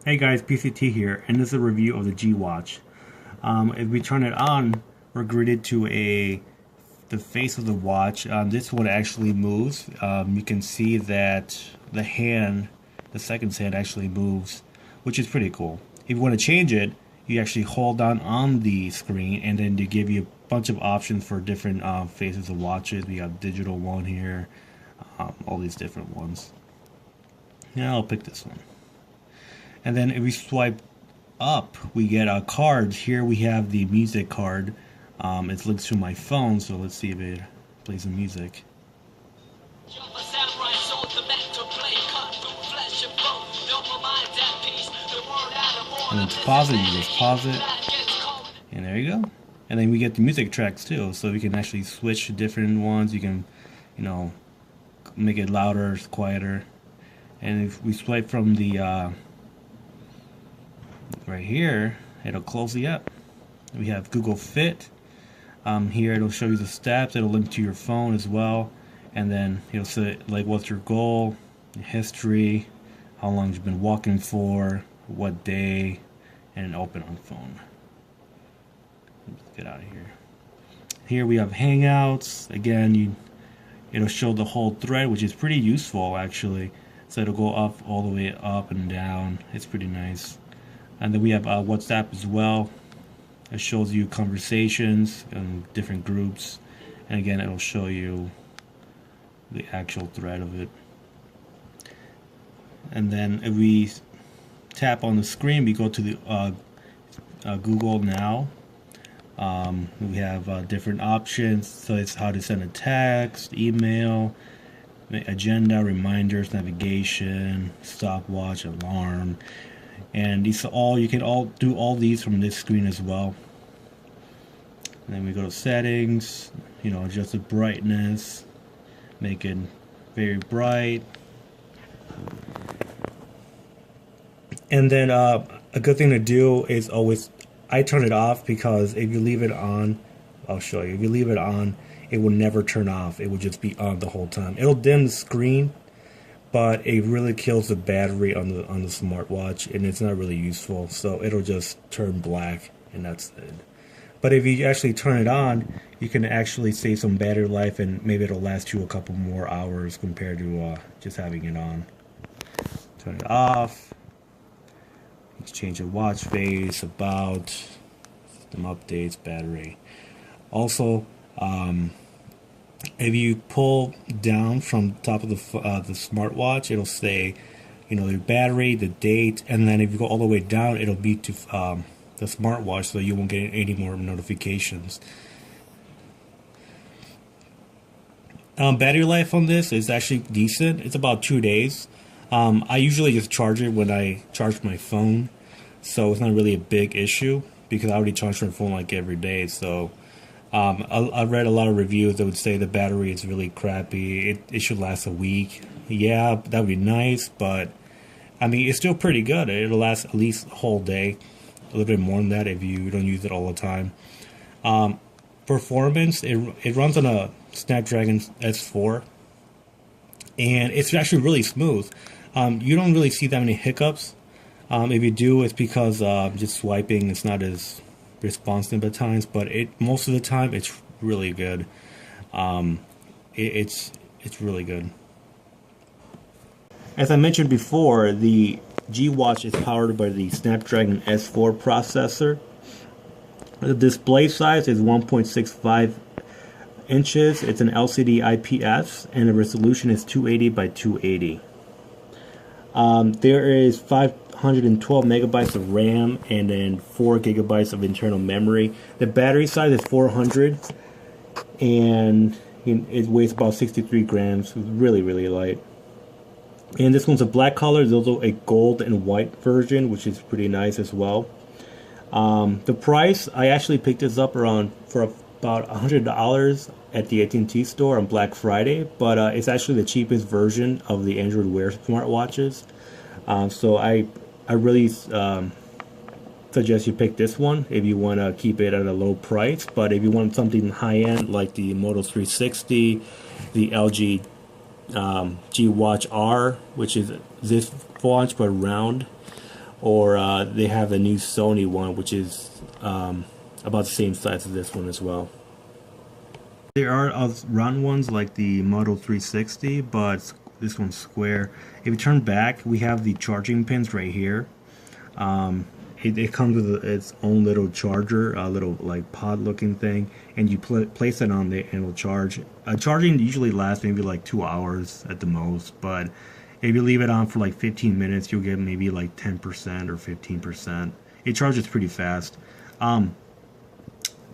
Hey guys, PCT here, and this is a review of the G Watch. If we turn it on, we're greeted to the face of the watch. This one actually moves. You can see that the second hand actually moves, which is pretty cool. If you want to change it, you actually hold down on the screen, and then they give you a bunch of options for different faces of watches. We have digital one here, all these different ones. Yeah, I'll pick this one. And then if we swipe up, we get a card. Here we have the music card. It's linked to my phone, so let's see if it plays some music. And to pause it, you just pause it. And there you go. And then we get the music tracks too, so we can actually switch to different ones. You can, make it louder, quieter. And if we swipe from the right here, it'll close the app. We have Google Fit. Here it'll show you the steps. It'll link to your phone as well, and then it'll say like what's your goal, history, how long you've been walking for, what day, and open on phone. Let's get out of here. Here we have Hangouts. Again, it'll show the whole thread, which is pretty useful actually. So it'll go up all the way up and down. It's pretty nice. And then we have WhatsApp as well. It shows you conversations and different groups. And again, it'll show you the actual thread of it. And then if we tap on the screen, we go to the Google Now. We have different options. So it's how to send a text, email, agenda, reminders, navigation, stopwatch, alarm. And these are you can do all these from this screen as well. And then we go to settings, adjust the brightness, make it very bright. And then a good thing to do is I turn it off, because if you leave it on, I'll show you. If you leave it on, it will never turn off. It will just be on the whole time. It'll dim the screen, but it really kills the battery on the smartwatch, and it's not really useful. So it'll just turn black, and that's it. But if you actually turn it on, you can actually save some battery life, and maybe it'll last you a couple more hours compared to just having it on. Turn it off. Let's change the watch face, about, system updates, battery. Also, if you pull down from the top of the smartwatch, it'll say, your battery, the date, and then if you go all the way down, it'll be to the smartwatch, so you won't get any more notifications. Battery life on this is actually decent. It's about 2 days. I usually just charge it when I charge my phone, so it's not really a big issue, because I already charge my phone like every day. So I read a lot of reviews that would say the battery is really crappy. It should last a week. Yeah, that would be nice, but I mean, it's still pretty good. It'll last at least a whole day, a little bit more than that if you don't use it all the time. Performance, it runs on a Snapdragon S4, and it's actually really smooth. You don't really see that many hiccups. If you do, it's because just swiping, it's not as responsive at times, but most of the time it's really good. It's really good. As I mentioned before, the G Watch is powered by the Snapdragon S4 processor. The display size is 1.65 inches. It's an LCD IPS, and the resolution is 280 by 280. There is 512 megabytes of RAM, and then 4 gigabytes of internal memory. The battery size is 400, and it weighs about 63 grams. It's really, really light. And this one's a black color. There's also a gold and white version, which is pretty nice as well. The price, I actually picked this up for about $100 at the AT&T store on Black Friday, but it's actually the cheapest version of the Android Wear smartwatches. So I really suggest you pick this one if you want to keep it at a low price. But if you want something high-end like the Moto 360, the LG G Watch R, which is this watch but round, or they have a new Sony one, which is about the same size as this one as well. There are round ones like the Model 360, but this one's square. If you turn back, we have the charging pins right here. It comes with its own little charger, a little like pod looking thing, and you place it on there and it will charge. Charging usually lasts maybe like 2 hours at the most, but if you leave it on for like 15 minutes, you'll get maybe like 10% or 15%. It charges pretty fast.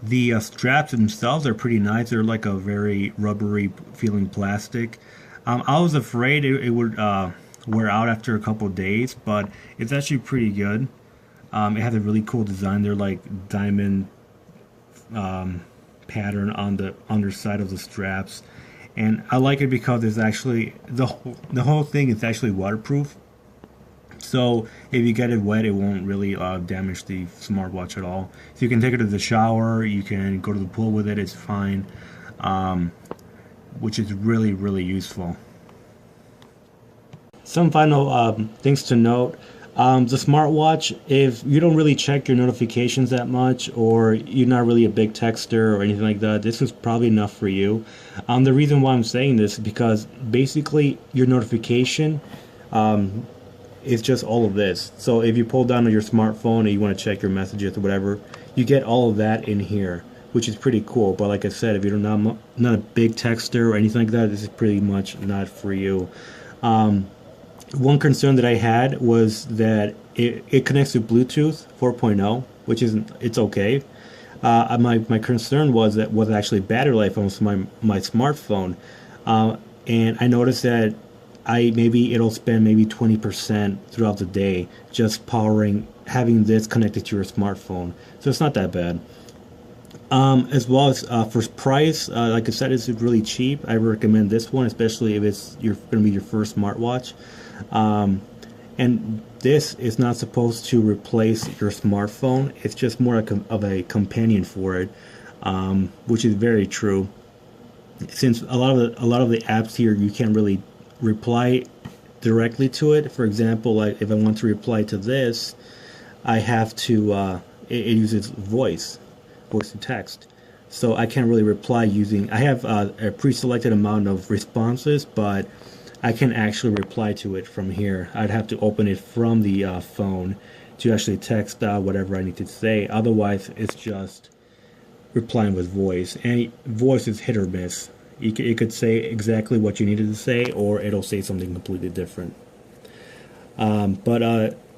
The straps themselves are pretty nice. They're like a very rubbery feeling plastic. I was afraid it would wear out after a couple of days, but it's actually pretty good. It has a really cool design. They're like diamond pattern on the underside of the straps, and I like it because it's actually the whole thing is actually waterproof. So if you get it wet, it won't really damage the smartwatch at all. So you can take it to the shower, you can go to the pool with it, it's fine, which is really, really useful. Some final things to note. The smartwatch, if you don't really check your notifications that much, or you're not really a big texter or anything like that, this is probably enough for you. The reason why I'm saying this is because basically your notification is just all of this. So if you pull down on your smartphone and you want to check your messages or whatever, you get all of that in here, which is pretty cool. But like I said, if you're not a big texter or anything like that, this is pretty much not for you. One concern that I had was that it connects to Bluetooth 4.0, which it's okay. My concern was actually battery life on my smartphone, and I noticed that it'll spend maybe 20% throughout the day just having this connected to your smartphone. So it's not that bad. As well as for price, like I said, it's really cheap. I recommend this one, especially if it's going to be your first smartwatch. And this is not supposed to replace your smartphone. It's just more of a companion for it, which is very true. Since a lot of the apps here, you can't really reply directly to it. For example, like if I want to reply to this, I have to it uses voice to text, so I can't really reply I have a pre-selected amount of responses, but I can actually reply to it from here. I'd have to open it from the phone to actually text whatever I need to say. Otherwise, it's just replying with voice, and voice is hit or miss. It could say exactly what you needed to say, or it'll say something completely different. But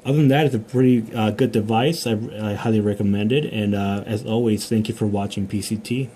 other than that, it's a pretty good device. I highly recommend it. And as always, thank you for watching PCT.